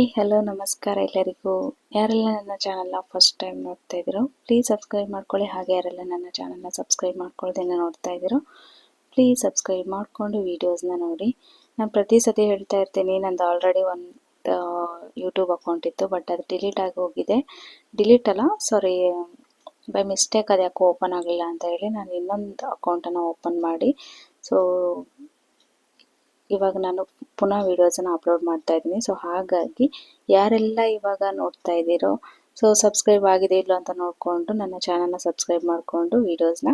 Hi hello ನಮಸ್ಕಾರ ಎಲ್ಲರಿಗೂ. ಯಾರೆಲ್ಲ ನನ್ನ ಚಾನಲ್ನ ಫಸ್ಟ್ ಟೈಮ್ ನೋಡ್ತಾ ಇದ್ದೀರೋ ಪ್ಲೀಸ್ ಸಬ್ಸ್ಕ್ರೈಬ್ ಮಾಡ್ಕೊಳ್ಳಿ. ಹಾಗೆ ಯಾರೆಲ್ಲ ನನ್ನ ಚಾನಲ್ನ ಸಬ್ಸ್ಕ್ರೈಬ್ ಮಾಡ್ಕೊಳ್ಳೋದನ್ನು ನೋಡ್ತಾ ಇದ್ದೀರೋ ಪ್ಲೀಸ್ ಸಬ್ಸ್ಕ್ರೈಬ್ ಮಾಡಿಕೊಂಡು ವೀಡಿಯೋಸ್ನ ನೋಡಿ. ನಾನು ಪ್ರತಿ ಸತಿ ಹೇಳ್ತಾ ಇರ್ತೀನಿ, ನಂದು ಆಲ್ರೆಡಿ ಒಂದು ಯೂಟ್ಯೂಬ್ ಅಕೌಂಟ್ ಇತ್ತು, ಬಟ್ ಅದು ಡಿಲೀಟ್ ಆಗಿ ಹೋಗಿದೆ. ಡಿಲೀಟ್ ಅಲ್ಲ, ಸಾರಿ, ಬೈ ಮಿಸ್ಟೇಕ್ ಅದು ಯಾಕೋ ಓಪನ್ ಆಗಲಿಲ್ಲ ಅಂತ ಹೇಳಿ ನಾನು ಇನ್ನೊಂದು ಅಕೌಂಟನ್ನು ಓಪನ್ ಮಾಡಿ ಇವಾಗ ನಾನು ಪುನಃ ವೀಡಿಯೋಸನ್ನು ಅಪ್ಲೋಡ್ ಮಾಡ್ತಾ ಇದ್ದೀನಿ. ಸೊ ಹಾಗಾಗಿ ಯಾರೆಲ್ಲ ಇವಾಗ ನೋಡ್ತಾ ಇದ್ದೀರೋ ಸಬ್ಸ್ಕ್ರೈಬ್ ಆಗಿದೆ ಇಲ್ಲೋ ಅಂತ ನೋಡಿಕೊಂಡು ನನ್ನ ಚಾನಲ್ನ ಸಬ್ಸ್ಕ್ರೈಬ್ ಮಾಡಿಕೊಂಡು ವೀಡಿಯೋಸ್ನ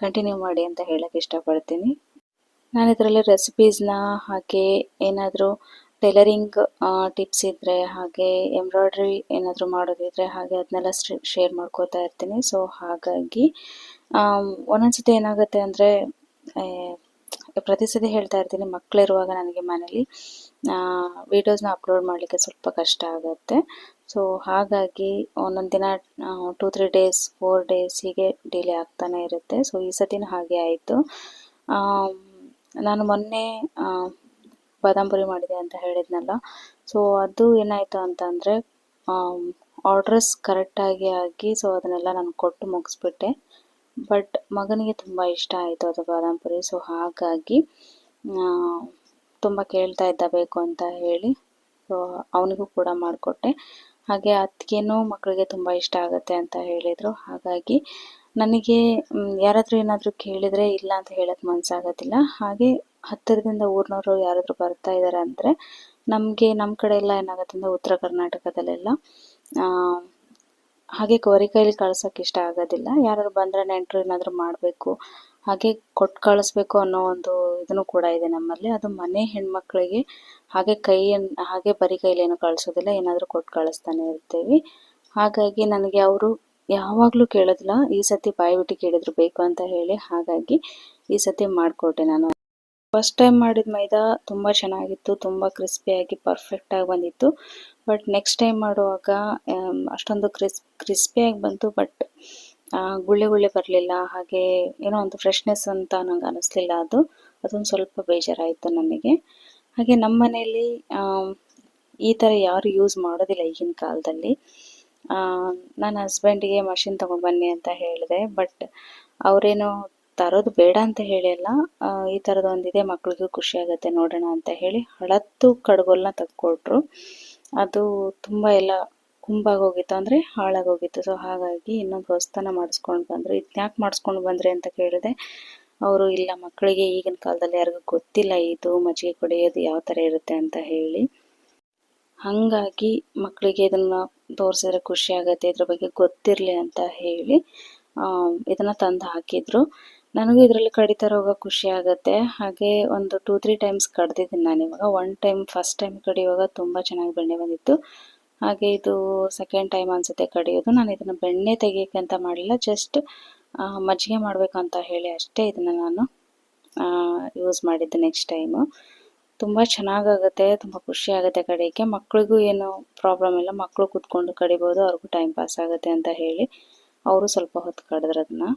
ಕಂಟಿನ್ಯೂ ಮಾಡಿ ಅಂತ ಹೇಳಕ್ಕೆ ಇಷ್ಟಪಡ್ತೀನಿ. ನಾನು ಇದರಲ್ಲಿ ರೆಸಿಪೀಸ್ನ, ಹಾಗೆ ಏನಾದರೂ ಟೈಲರಿಂಗ್ ಟಿಪ್ಸ್ ಇದ್ದರೆ, ಹಾಗೆ ಎಂಬ್ರಾಯ್ಡ್ರಿ ಏನಾದರೂ ಮಾಡೋದಿದ್ರೆ ಹಾಗೆ ಅದನ್ನೆಲ್ಲ ಶೇರ್ ಮಾಡ್ಕೋತಾ ಇರ್ತೀನಿ. ಸೊ ಹಾಗಾಗಿ ಒಂದೊಂದ್ಸತಿ ಏನಾಗುತ್ತೆ ಅಂದರೆ, ಪ್ರತಿ ಸತಿ ಹೇಳ್ತಾ ಇರ್ತೀನಿ, ಮಕ್ಕಳಿರುವಾಗ ನನಗೆ ಮನೇಲಿ ವೀಡಿಯೋಸ್ನ ಅಪ್ಲೋಡ್ ಮಾಡಲಿಕ್ಕೆ ಸ್ವಲ್ಪ ಕಷ್ಟ ಆಗುತ್ತೆ. ಸೊ ಹಾಗಾಗಿ ಒಂದೊಂದು ದಿನ 2-3 ಡೇಸ್ 4 ಡೇಸ್ ಹೀಗೆ ಡಿಲೇ ಆಗ್ತಾನೆ ಇರುತ್ತೆ. ಸೊ ಈ ಸತಿನೂ ಹಾಗೆ ಆಯಿತು. ನಾನು ಮೊನ್ನೆ ಬಾದಾಮ್ ಪುರಿ ಮಾಡಿದೆ ಅಂತ ಹೇಳಿದ್ನಲ್ಲ, ಸೊ ಅದು ಏನಾಯಿತು ಅಂತಂದರೆ ಆರ್ಡ್ರಸ್ ಕರೆಕ್ಟಾಗಿ ಆಗಿ ಸೊ ಅದನ್ನೆಲ್ಲ ನಾನು ಕೊಟ್ಟು ಮುಗಿಸ್ಬಿಟ್ಟೆ. ಬಟ್ ಮಗನಿಗೆ ತುಂಬ ಇಷ್ಟ ಆಯಿತು ಅದು ಬಾದಾಮ್ ಪುರಿ. ಸೊ ಹಾಗಾಗಿ ತುಂಬ ಕೇಳ್ತಾ ಇದ್ದ ಬೇಕು ಅಂತ ಹೇಳಿ ಸೊ ಅವನಿಗೂ ಕೂಡ ಮಾಡಿಕೊಟ್ಟೆ. ಹಾಗೆ ಅದಕ್ಕೇನೋ ಮಕ್ಕಳಿಗೆ ತುಂಬ ಇಷ್ಟ ಆಗುತ್ತೆ ಅಂತ ಹೇಳಿದರು. ಹಾಗಾಗಿ ನನಗೆ ಯಾರಾದರೂ ಏನಾದರೂ ಕೇಳಿದರೆ ಇಲ್ಲ ಅಂತ ಹೇಳಕ್ಕೆ ಮನಸ್ಸಾಗೋದಿಲ್ಲ. ಹಾಗೆ ಹತ್ತಿರದಿಂದ ಊರಿನವರು ಯಾರಾದರೂ ಬರ್ತಾ ಇದ್ದಾರೆ ಅಂದರೆ, ನಮ್ಮ ಕಡೆ ಎಲ್ಲ ಏನಾಗುತ್ತೆ ಅಂದರೆ, ಉತ್ತರ ಕರ್ನಾಟಕದಲ್ಲೆಲ್ಲ ಹಾಗೆ ಕೊರಿ ಕೈಲಿ ಕಳ್ಸೋಕ್ಕೆ ಇಷ್ಟ ಆಗೋದಿಲ್ಲ. ಯಾರಾದ್ರು ಬಂದರೆ ನೆಂಟರು ಏನಾದರೂ ಮಾಡಬೇಕು, ಹಾಗೆ ಕೊಟ್ಟು ಕಳಿಸ್ಬೇಕು ಅನ್ನೋ ಒಂದು ಇದನ್ನು ಕೂಡ ಇದೆ ನಮ್ಮಲ್ಲಿ. ಅದು ಮನೆ ಹೆಣ್ಮಕ್ಳಿಗೆ ಹಾಗೆ ಬರೀ ಕೈಲೇನು ಕಳಿಸೋದಿಲ್ಲ, ಏನಾದರೂ ಕೊಟ್ಟು ಕಳಿಸ್ತಾನೆ ಇರ್ತೀವಿ. ಹಾಗಾಗಿ ನನಗೆ ಅವರು ಯಾವಾಗಲೂ ಕೇಳೋದಿಲ್ಲ, ಈ ಸತಿ ಬಾಯ್ಬಿಟ್ಟು ಕೇಳಿದ್ರು ಬೇಕು ಅಂತ ಹೇಳಿ. ಹಾಗಾಗಿ ಈ ಸತಿ ಮಾಡಿಕೊಟ್ಟೆ ನಾನು. ಫಸ್ಟ್ ಟೈಮ್ ಮಾಡಿದ ಮೈದಾ ತುಂಬ ಚೆನ್ನಾಗಿತ್ತು, ತುಂಬ ಕ್ರಿಸ್ಪಿಯಾಗಿ ಪರ್ಫೆಕ್ಟಾಗಿ ಬಂದಿತ್ತು. ಬಟ್ ನೆಕ್ಸ್ಟ್ ಟೈಮ್ ಮಾಡುವಾಗ ಅಷ್ಟೊಂದು ಕ್ರಿಸ್ಪಿಯಾಗಿ ಬಂತು, ಬಟ್ ಗುಳ್ಳೆ ಬರಲಿಲ್ಲ. ಹಾಗೆ ಏನೋ ಒಂದು ಫ್ರೆಶ್ನೆಸ್ ಅಂತ ನಂಗೆ ಅನ್ನಿಸ್ಲಿಲ್ಲ. ಅದೊಂದು ಸ್ವಲ್ಪ ಬೇಜಾರಾಯಿತು ನನಗೆ. ಹಾಗೆ ನಮ್ಮ ಮನೆಯಲ್ಲಿ ಈ ಥರ ಯಾರು ಯೂಸ್ ಮಾಡೋದಿಲ್ಲ ಈಗಿನ ಕಾಲದಲ್ಲಿ. ನನ್ನ ಹಸ್ಬೆಂಡಿಗೆ ಮಷಿನ್ ತೊಗೊಂಡು ಬನ್ನಿ ಅಂತ ಹೇಳಿದೆ, ಬಟ್ ಅವರೇನೋ ತರೋದು ಬೇಡ ಅಂತ ಹೇಳಿಲ್ಲ, ಈ ಥರದೊಂದಿದೆ ಮಕ್ಳಿಗೂ ಖುಷಿ ಆಗುತ್ತೆ ನೋಡೋಣ ಅಂತ ಹೇಳಿ ಹಳತ್ತು ಕಡ್ಗೋಲನ್ನ ತೆಗೆದುಕೊಟ್ರು. ಅದು ತುಂಬ ಎಲ್ಲ ಕುಂಬಾಗೋಗಿತ್ತು, ಅಂದರೆ ಹಾಳಾಗೋಗಿತ್ತು. ಸೊ ಹಾಗಾಗಿ ಇನ್ನೊಂದು ಹೊಸತನ ಮಾಡಿಸ್ಕೊಂಡು ಬಂದರು. ಇದನ್ಯಾಕೆ ಮಾಡಿಸ್ಕೊಂಡು ಬಂದರೆ ಅಂತ ಕೇಳಿದೆ. ಅವರು ಇಲ್ಲ, ಮಕ್ಕಳಿಗೆ ಈಗಿನ ಕಾಲದಲ್ಲಿ ಯಾರಿಗೂ ಗೊತ್ತಿಲ್ಲ ಇದು ಮಜ್ಜಿಗೆ ಕುಡಿಯೋದು ಯಾವ ಥರ ಇರುತ್ತೆ ಅಂತ ಹೇಳಿ. ಹಾಗಾಗಿ ಮಕ್ಕಳಿಗೆ ಇದನ್ನು ತೋರಿಸಿದ್ರೆ ಖುಷಿ ಆಗುತ್ತೆ, ಇದ್ರ ಬಗ್ಗೆ ಗೊತ್ತಿರಲಿ ಅಂತ ಹೇಳಿ ಇದನ್ನು ತಂದು ಹಾಕಿದ್ರು. ನನಗೂ ಇದರಲ್ಲಿ ಕಡಿತಾ ರೋಗ ಖುಷಿ ಆಗುತ್ತೆ. ಹಾಗೆ ಒಂದು 2-3 ಟೈಮ್ಸ್ ಕಡ್ದಿದ್ದೀನಿ ನಾನು ಇವಾಗ. ಫಸ್ಟ್ ಟೈಮ್ ಕಡಿಯುವಾಗ ತುಂಬ ಚೆನ್ನಾಗಿ ಬೆಣ್ಣೆ ಬಂದಿತ್ತು. ಹಾಗೆ ಇದು ಸೆಕೆಂಡ್ ಟೈಮ್ ಅನಿಸುತ್ತೆ ಕಡಿಯೋದು. ನಾನು ಇದನ್ನು ಬೆಣ್ಣೆ ತೆಗಿಯೋಕ್ಕೆ ಅಂತ ಮಾಡಲಿಲ್ಲ, ಜಸ್ಟ್ ಮಜ್ಜಿಗೆ ಮಾಡಬೇಕಂತ ಹೇಳಿ ಅಷ್ಟೇ ಇದನ್ನು ನಾನು ಯೂಸ್ ಮಾಡಿದ್ದೆ. ನೆಕ್ಸ್ಟ್ ಟೈಮು ತುಂಬ ಚೆನ್ನಾಗಾಗುತ್ತೆ, ತುಂಬ ಖುಷಿ ಆಗುತ್ತೆ ಕಡಿಯೋಕ್ಕೆ. ಮಕ್ಳಿಗೂ ಏನು ಪ್ರಾಬ್ಲಮ್ ಇಲ್ಲ, ಮಕ್ಕಳು ಕೂತ್ಕೊಂಡು ಕಡಿಬೋದು, ಅವ್ರಿಗೂ ಟೈಮ್ ಪಾಸ್ ಆಗುತ್ತೆ ಅಂತ ಹೇಳಿ ಅವರು ಸ್ವಲ್ಪ ಹೊತ್ತು ಕಡಿದ್ರು ಅದನ್ನು.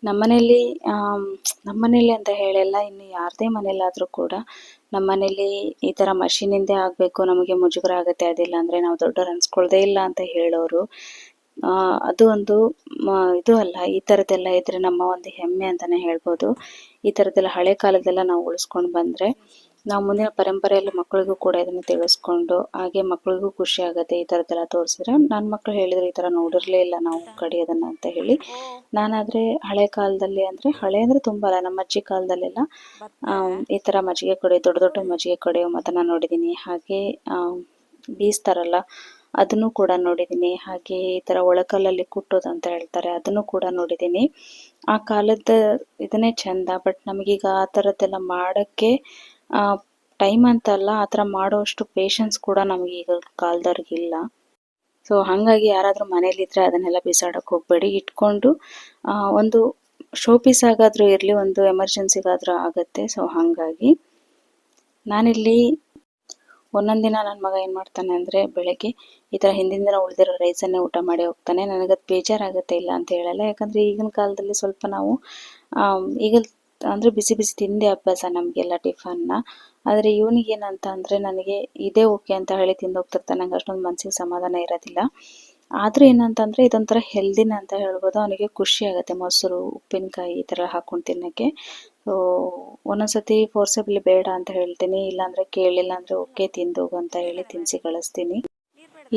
ನಮ್ಮನೇಲಿ ಅಂತ ಹೇಳಿಲ್ಲ, ಇನ್ನು ಯಾರದೇ ಮನೇಲಾದರೂ ಕೂಡ ನಮ್ಮನೇಲಿ ಈ ಥರ ಮಷೀನಿಂದೇ ಆಗಬೇಕು, ನಮಗೆ ಮುಜುಗರ ಆಗುತ್ತೆ, ಅದಿಲ್ಲ ಅಂದರೆ ನಾವು ದೊಡ್ಡವ್ರು ಅನ್ಸ್ಕೊಳ್ದೇ ಇಲ್ಲ ಅಂತ ಹೇಳೋರು. ಅದು ಒಂದು ಇದು ಅಲ್ಲ. ಈ ಥರದ್ದೆಲ್ಲ ಇದ್ದರೆ ನಮ್ಮ ಒಂದು ಹೆಮ್ಮೆ ಅಂತಲೇ ಹೇಳ್ಬೋದು. ಈ ಥರದ್ದೆಲ್ಲ ಹಳೆ ಕಾಲದೆಲ್ಲ ನಾವು ಉಳಿಸ್ಕೊಂಡು ಬಂದರೆ ನಾವು ಮುಂದಿನ ಪರಂಪರೆಯಲ್ಲಿ ಮಕ್ಕಳಿಗೂ ಕೂಡ ಇದನ್ನು ತಿಳಿಸ್ಕೊಂಡು, ಹಾಗೆ ಮಕ್ಕಳಿಗೂ ಖುಷಿ ಆಗುತ್ತೆ ಈ ಥರದ್ದೆಲ್ಲ ತೋರಿಸಿದ್ರೆ. ನನ್ನ ಮಕ್ಕಳು ಹೇಳಿದ್ರು ಈ ಥರ ನೋಡಿರಲೇ ಇಲ್ಲ ನಾವು ಕಡಿಯೋದನ್ನು ಅಂತ ಹೇಳಿ. ನಾನಾದರೆ ಹಳೆ ಕಾಲದಲ್ಲಿ, ಅಂದರೆ ಹಳೆ ಅಂದರೆ ತುಂಬ ಅಲ್ಲ, ನಮ್ಮ ಅಜ್ಜಿ ಕಾಲದಲ್ಲೆಲ್ಲ ಈ ಥರ ಮಜ್ಜಿಗೆ ಕಡಿಯೋ, ದೊಡ್ಡ ಮಜ್ಜಿಗೆ ಕಡಿಯೋ ಮಾತನ್ನು ನೋಡಿದ್ದೀನಿ. ಹಾಗೆ ಬೀಸ್ತಾರಲ್ಲ ಅದನ್ನು ಕೂಡ ನೋಡಿದ್ದೀನಿ. ಹಾಗೆ ಈ ಥರ ಒಳಕಲ್ಲಲ್ಲಿ ಕುಟ್ಟೋದು ಅಂತ ಹೇಳ್ತಾರೆ, ಅದನ್ನು ಕೂಡ ನೋಡಿದ್ದೀನಿ. ಆ ಕಾಲದ ಇದನ್ನೇ ಚೆಂದ. ಬಟ್ ನಮಗೀಗ ಆ ಥರದ್ದೆಲ್ಲ ಮಾಡೋಕ್ಕೆ ಟೈಮ್ ಅಂತಲ್ಲ, ಆ ಥರ ಮಾಡೋಷ್ಟು ಪೇಷನ್ಸ್ ಕೂಡ ನಮಗೆ ಈಗ ಕಾಲದವ್ರಿಗಿಲ್ಲ. ಸೊ ಹಾಗಾಗಿ ಯಾರಾದರೂ ಮನೇಲಿದ್ದರೆ ಅದನ್ನೆಲ್ಲ ಬಿಸಾಡೋಕ್ಕೆ ಹೋಗಬೇಡಿ, ಇಟ್ಕೊಂಡು ಒಂದು ಶೋ ಪೀಸ್ ಆಗಾದರೂ ಇರಲಿ, ಒಂದು ಎಮರ್ಜೆನ್ಸಿಗಾದರೂ ಆಗುತ್ತೆ. ಸೊ ಹಾಗಾಗಿ ನಾನಿಲ್ಲಿ ಒಂದೊಂದು ದಿನ ನನ್ನ ಮಗ ಏನು ಮಾಡ್ತಾನೆ ಅಂದರೆ ಬೆಳಗ್ಗೆ ಈ ಥರ ಹಿಂದಿನ ದಿನ ಉಳಿದಿರೋ ರೈಸನ್ನೇ ಊಟ ಮಾಡಿ ಹೋಗ್ತಾನೆ. ನನಗದು ಬೇಜಾರಾಗುತ್ತೆ, ಇಲ್ಲ ಅಂತ ಹೇಳಲ್ಲ. ಯಾಕಂದರೆ ಈಗಿನ ಕಾಲದಲ್ಲಿ ಸ್ವಲ್ಪ ನಾವು ಈಗ ಅಂದರೆ ಬಿಸಿ ಬಿಸಿ ತಿಂದೆ ಅಭ್ಯಾಸ ನಮಗೆಲ್ಲ ಟಿಫನ್ನ. ಆದರೆ ಇವನಿಗೇನಂತ ಅಂದರೆ ನನಗೆ ಇದೇ ಓಕೆ ಅಂತ ಹೇಳಿ ತಿಂದು ಹೋಗ್ತಿರ್ತಾನೆ. ನಂಗೆ ಅಷ್ಟೊಂದು ಮನಸ್ಸಿಗೆ ಸಮಾಧಾನ ಇರೋದಿಲ್ಲ. ಆದರೂ ಏನಂತಂದರೆ ಇದೊಂಥರ ಹೆಲ್ದಿನ ಅಂತ ಹೇಳ್ಬೋದು. ಅವನಿಗೆ ಖುಷಿ ಆಗುತ್ತೆ ಮೊಸರು, ಉಪ್ಪಿನಕಾಯಿ ಈ ಥರ ಹಾಕ್ಕೊಂಡು ತಿನ್ನೋಕ್ಕೆ. ಸೊ ಒಂದೊಂದ್ಸತಿ ಫೋರ್ಸಬಲಿ ಬೇಡ ಅಂತ ಹೇಳ್ತೀನಿ, ಇಲ್ಲಾಂದರೆ ಕೇಳಿಲ್ಲ ಅಂದರೆ ಓಕೆ ತಿಂದೋಗು ಅಂತ ಹೇಳಿ ತಿನ್ನಿಸಿ ಕಳಿಸ್ತೀನಿ.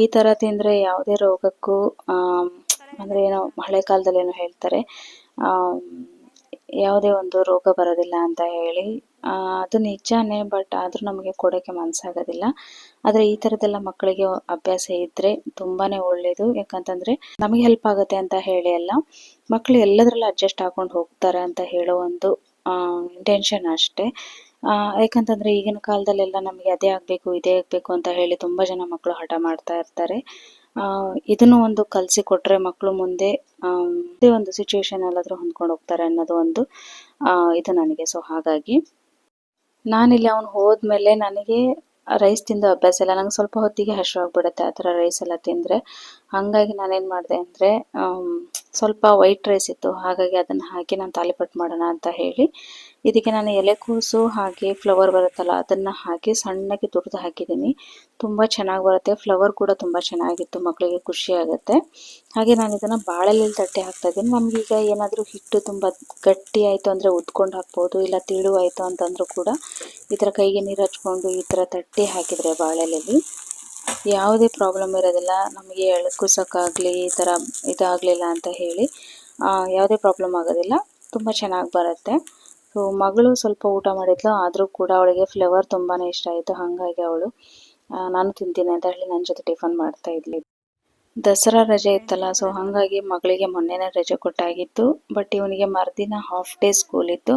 ಈ ಥರ ತಿಂದರೆ ಯಾವುದೇ ರೋಗಕ್ಕೂ ಅಂದರೆ ಏನೋ ಹಳೆ ಕಾಲದಲ್ಲಿ ಏನೋ ಹೇಳ್ತಾರೆ, ಯಾವುದೇ ಒಂದು ರೋಗ ಬರೋದಿಲ್ಲ ಅಂತ ಹೇಳಿ. ಅದು ನಿಜಾನೇ, ಬಟ್ ಆದರೂ ನಮಗೆ ಕೊಡೋಕ್ಕೆ ಮನಸ್ಸಾಗೋದಿಲ್ಲ. ಆದರೆ ಈ ಥರದ್ದೆಲ್ಲ ಮಕ್ಕಳಿಗೆ ಅಭ್ಯಾಸ ಇದ್ದರೆ ತುಂಬಾ ಒಳ್ಳೆಯದು. ಯಾಕಂತಂದರೆ ನಮಗೆ ಹೆಲ್ಪ್ ಆಗುತ್ತೆ ಅಂತ ಹೇಳಿ ಅಲ್ಲ, ಮಕ್ಕಳು ಎಲ್ಲದರಲ್ಲೂ ಅಡ್ಜಸ್ಟ್ ಹಾಕೊಂಡು ಹೋಗ್ತಾರೆ ಅಂತ ಹೇಳೋ ಒಂದು ಇಂಟೆನ್ಷನ್ ಅಷ್ಟೇ. ಯಾಕಂತಂದರೆ ಈಗಿನ ಕಾಲದಲ್ಲೆಲ್ಲ ನಮಗೆ ಅದೇ ಆಗಬೇಕು ಇದೇ ಆಗಬೇಕು ಅಂತ ಹೇಳಿ ತುಂಬ ಜನ ಮಕ್ಕಳು ಹಠ ಮಾಡ್ತಾ ಇರ್ತಾರೆ. ಇದನ್ನು ಒಂದು ಕಲಿಸಿ ಕೊಟ್ಟರೆ ಮಕ್ಕಳು ಮುಂದೆ ಇದೇ ಒಂದು ಸಿಚುವೇಶನ್ ಅಲ್ಲಾದರೂ ಹೊಂದ್ಕೊಂಡು ಹೋಗ್ತಾರೆ ಅನ್ನೋದು ಒಂದು ಇದು ನನಗೆ. ಸೊ ಹಾಗಾಗಿ ನಾನಿಲ್ಲಿ ಅವನು ಹೋದ್ಮೇಲೆ ನನಗೆ ರೈಸ್ ತಿಂದು ಅಭ್ಯಾಸ ಇಲ್ಲ. ನಂಗೆ ಸ್ವಲ್ಪ ಹೊತ್ತಿಗೆ ಹಸಿವಾಗ್ಬಿಡುತ್ತೆ ಆ ಥರ ರೈಸ್ ಎಲ್ಲ ತಿಂದರೆ. ಹಾಗಾಗಿ ನಾನೇನು ಮಾಡಿದೆ ಅಂದರೆ ಸ್ವಲ್ಪ ವೈಟ್ ರೈಸ್ ಇತ್ತು, ಹಾಗಾಗಿ ಅದನ್ನು ಹಾಕಿ ನಾನು ತಾಲಿಪಟ್ಟು ಮಾಡೋಣ ಅಂತ ಹೇಳಿ ಇದಕ್ಕೆ ನಾನು ಎಲೆಕೋಸು ಹಾಗೆ ಫ್ಲವರ್ ಬರುತ್ತಲ್ಲ ಅದನ್ನು ಹಾಕಿ ಸಣ್ಣಗೆ ತುರಿದು ಹಾಕಿದ್ದೀನಿ. ತುಂಬ ಚೆನ್ನಾಗಿ ಬರುತ್ತೆ. ಫ್ಲವರ್ ಕೂಡ ತುಂಬ ಚೆನ್ನಾಗಿತ್ತು, ಮಕ್ಕಳಿಗೆ ಖುಷಿ ಆಗುತ್ತೆ. ಹಾಗೆ ನಾನು ಇದನ್ನು ಬಾಳೆಲೆಯಲ್ಲಿ ತಟ್ಟೆ ಹಾಕ್ತಾಯಿದ್ದೀನಿ. ನಮಗೀಗ ಏನಾದರೂ ಹಿಟ್ಟು ತುಂಬ ಗಟ್ಟಿ ಆಯಿತು ಅಂದರೆ ಉದ್ಕೊಂಡು ಹಾಕ್ಬೋದು, ಇಲ್ಲ ತಿಳು ಆಯಿತು ಅಂತಂದರೂ ಕೂಡ ಈ ಥರ ಕೈಗೆ ನೀರು ಹಚ್ಕೊಂಡು ಈ ಥರ ತಟ್ಟೆ ಹಾಕಿದರೆ ಬಾಳೆಲೆಯಲ್ಲಿ ಯಾವುದೇ ಪ್ರಾಬ್ಲಮ್ ಇರೋದಿಲ್ಲ. ನಮಗೆ ಎಳ್ಕುಸೋಕ್ಕಾಗಲಿ ಈ ಥರ ಇದಾಗಲಿಲ್ಲ ಅಂತ ಹೇಳಿ ಯಾವುದೇ ಪ್ರಾಬ್ಲಮ್ ಆಗೋದಿಲ್ಲ, ತುಂಬ ಚೆನ್ನಾಗಿ ಬರುತ್ತೆ. ಸೊ ಮಗಳು ಸ್ವಲ್ಪ ಊಟ ಮಾಡಿದ್ಲು, ಆದರೂ ಕೂಡ ಅವಳಿಗೆ ಫ್ಲೇವರ್ ತುಂಬಾ ಇಷ್ಟ ಆಯಿತು. ಹಾಗಾಗಿ ಅವಳು ನಾನು ತಿಂತೀನಿ ಅಂತ ಹೇಳಿ ನನ್ನ ಜೊತೆ ಟಿಫನ್ ಮಾಡ್ತಾ ಇದ್ಲಿ. ದಸರಾ ರಜೆ ಇತ್ತಲ್ಲ, ಸೊ ಹಾಗಾಗಿ ಮಗಳಿಗೆ ಮೊನ್ನೆನೇ ರಜೆ ಕೊಟ್ಟಾಗಿತ್ತು. ಬಟ್ ಇವನಿಗೆ ಮರುದಿನ ಹಾಫ್ ಡೇ ಸ್ಕೂಲ್ ಇತ್ತು.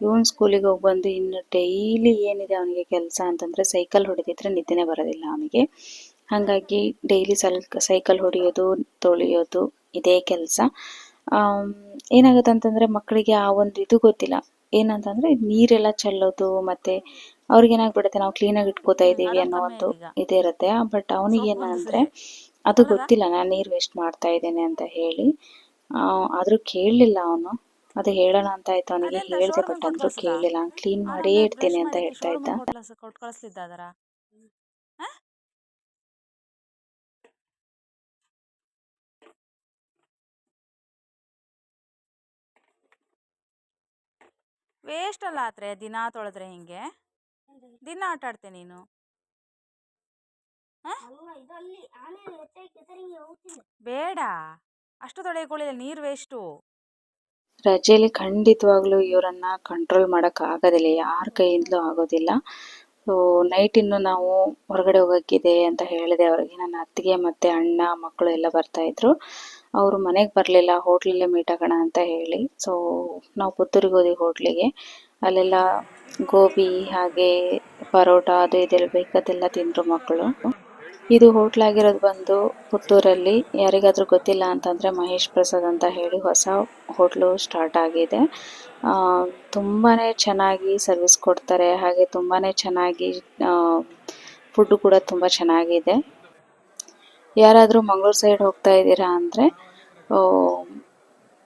ಇವನು ಸ್ಕೂಲಿಗೆ ಹೋಗಿ ಬಂದು ಇನ್ನು ಡೈಲಿ ಏನಿದೆ ಅವನಿಗೆ ಕೆಲಸ ಅಂತಂದರೆ ಸೈಕಲ್ ಹೊಡೆದಿದ್ರೆ ನಿದ್ದೆನೇ ಬರೋದಿಲ್ಲ ಅವನಿಗೆ. ಹಾಗಾಗಿ ಡೈಲಿ ಸೈಕಲ್ ಹೊಡೆಯೋದು, ತೊಳೆಯೋದು ಇದೇ ಕೆಲಸ. ಏನಾಗುತ್ತೆ ಅಂತಂದರೆ ಮಕ್ಕಳಿಗೆ ಆ ಒಂದು ಇದು ಗೊತ್ತಿಲ್ಲ. ಏನಂತಂದರೆ ನೀರೆಲ್ಲ ಚೆಲ್ಲೋದು, ಮತ್ತು ಅವ್ರಿಗೇನಾಗ್ಬಿಡುತ್ತೆ ನಾವು ಕ್ಲೀನಾಗಿ ಇಟ್ಕೋತಾ ಇದ್ದೀವಿ ಅನ್ನೋ ಒಂದು ಇದಿರುತ್ತೆ. ಬಟ್ ಅವನಿಗೇನಂದರೆ ಅದು ಗೊತ್ತಿಲ್ಲ, ನಾನು ನೀರು ವೇಸ್ಟ್ ಮಾಡ್ತಾ ಇದ್ದೇನೆ ಅಂತ ಹೇಳಿ. ಆದರೂ ಕೇಳಲಿಲ್ಲ ಅವನು. ಅದು ಹೇಳೋಣ ಅಂತ ಆಯ್ತು ಅವನಿಗೆ, ಹೇಳಿದೆ ಬಟ್ ಅಂದರೂ ಕೇಳಲಿಲ್ಲ. ಕ್ಲೀನ್ ಮಾಡಿಯೇ ಇಡ್ತೀನಿ ಅಂತ ಹೇಳ್ತಾ ಇದ್ದ. ವೇಸ್ಟ್ ಅಲ್ಲ ಆದ್ರೆ ದಿನ ತೊಳೆದ್ರೆ ಹಿಂಗೆ ದಿನ ಆಟ ಆಡ್ತೆ ನೀನು. ಬೇಡ, ಅಷ್ಟು ತೊಳೆಕೊಳ್ಳಿಲ್ಲ, ನೀರು ವೇಸ್ಟು. ರಜೆಯಲ್ಲಿ ಖಂಡಿತವಾಗ್ಲೂ ಇವರನ್ನ ಕಂಟ್ರೋಲ್ ಮಾಡೋಕೆ ಆಗೋದಿಲ್ಲ, ಯಾರ ಕೈಯಿಂದಲೂ ಆಗೋದಿಲ್ಲ. ಸೊ ನೈಟ್ ಇನ್ನು ನಾವು ಹೊರಗಡೆ ಹೋಗೋಕ್ಕಿದೆ ಅಂತ ಹೇಳಿದೆ ಅವರಿಗೆ. ನನ್ನ ಅತ್ತಿಗೆ ಮತ್ತು ಅಣ್ಣ ಮಕ್ಕಳು ಎಲ್ಲ ಬರ್ತಾಯಿದ್ರು. ಅವರು ಮನೆಗೆ ಬರಲಿಲ್ಲ, ಹೋಟ್ಲಲ್ಲೇ ಮೀಟ್ ಆಗೋಣ ಅಂತ ಹೇಳಿ. ಸೊ ನಾವು ಪುತ್ತೂರಿಗೆ ಹೋದ್ವಿ ಹೋಟ್ಲಿಗೆ. ಅಲ್ಲೆಲ್ಲ ಗೋಬಿ ಹಾಗೆ ಪರೋಟ ಅದು ಇದೆಲ್ಲ ಬೇಕಾದೆಲ್ಲ ತಿಂದರು ಮಕ್ಕಳು. ಇದು ಹೋಟ್ಲಾಗಿರೋದು ಬಂದು ಪುತ್ತೂರಲ್ಲಿ. ಯಾರಿಗಾದರೂ ಗೊತ್ತಿಲ್ಲ ಅಂತಂದರೆ ಮಹೇಶ್ ಪ್ರಸಾದ್ ಅಂತ ಹೇಳಿ ಹೊಸ ಹೋಟ್ಲು ಸ್ಟಾರ್ಟ್ ಆಗಿದೆ. ತುಂಬಾ ಚೆನ್ನಾಗಿ ಸರ್ವಿಸ್ ಕೊಡ್ತಾರೆ, ಹಾಗೆ ತುಂಬಾ ಚೆನ್ನಾಗಿ ಫುಡ್ಡು ಕೂಡ ತುಂಬ ಚೆನ್ನಾಗಿದೆ. ಯಾರಾದರೂ ಮಂಗಳೂರು ಸೈಡ್ ಹೋಗ್ತಾ ಇದ್ದೀರಾ ಅಂದರೆ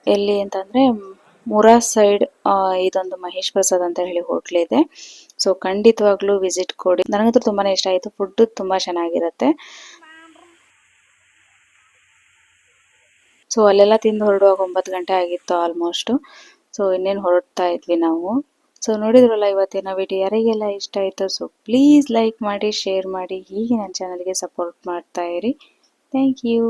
ಎಲ್ಲಿ ಅಂತಂದರೆ ಮುರಾ ಸೈಡ್ ಇದೊಂದು ಮಹೇಶ್ ಪ್ರಸಾದ್ ಅಂತ ಹೇಳಿ ಹೋಟ್ಲಿದೆ. ಸೊ ಖಂಡಿತವಾಗ್ಲೂ ವಿಸಿಟ್ ಕೊಡಿ. ನನಗಂತೂ ತುಂಬಾ ಇಷ್ಟ ಆಯಿತು, ಫುಡ್ಡು ತುಂಬ ಚೆನ್ನಾಗಿರುತ್ತೆ. ಸೊ ಅಲ್ಲೆಲ್ಲ ತಿಂದು ಹೊರಡುವಾಗ 9 ಗಂಟೆ ಆಗಿತ್ತು ಆಲ್ಮೋಸ್ಟು. ಸೊ ಇನ್ನೇನು ಹೊರಡ್ತಾ ಇದ್ವಿ ನಾವು. ಸೊ ನೋಡಿದ್ರಲ್ಲ ಇವತ್ತಿನ ವಿಡಿಯೋ, ಯಾರಿಗೆಲ್ಲ ಇಷ್ಟ ಆಯಿತು ಸೊ ಪ್ಲೀಸ್ ಲೈಕ್ ಮಾಡಿ, ಶೇರ್ ಮಾಡಿ, ಹೀಗೆ ನನ್ನ ಚಾನಲ್ಗೆ ಸಪೋರ್ಟ್ ಮಾಡ್ತಾ ಇರಿ. Thank you.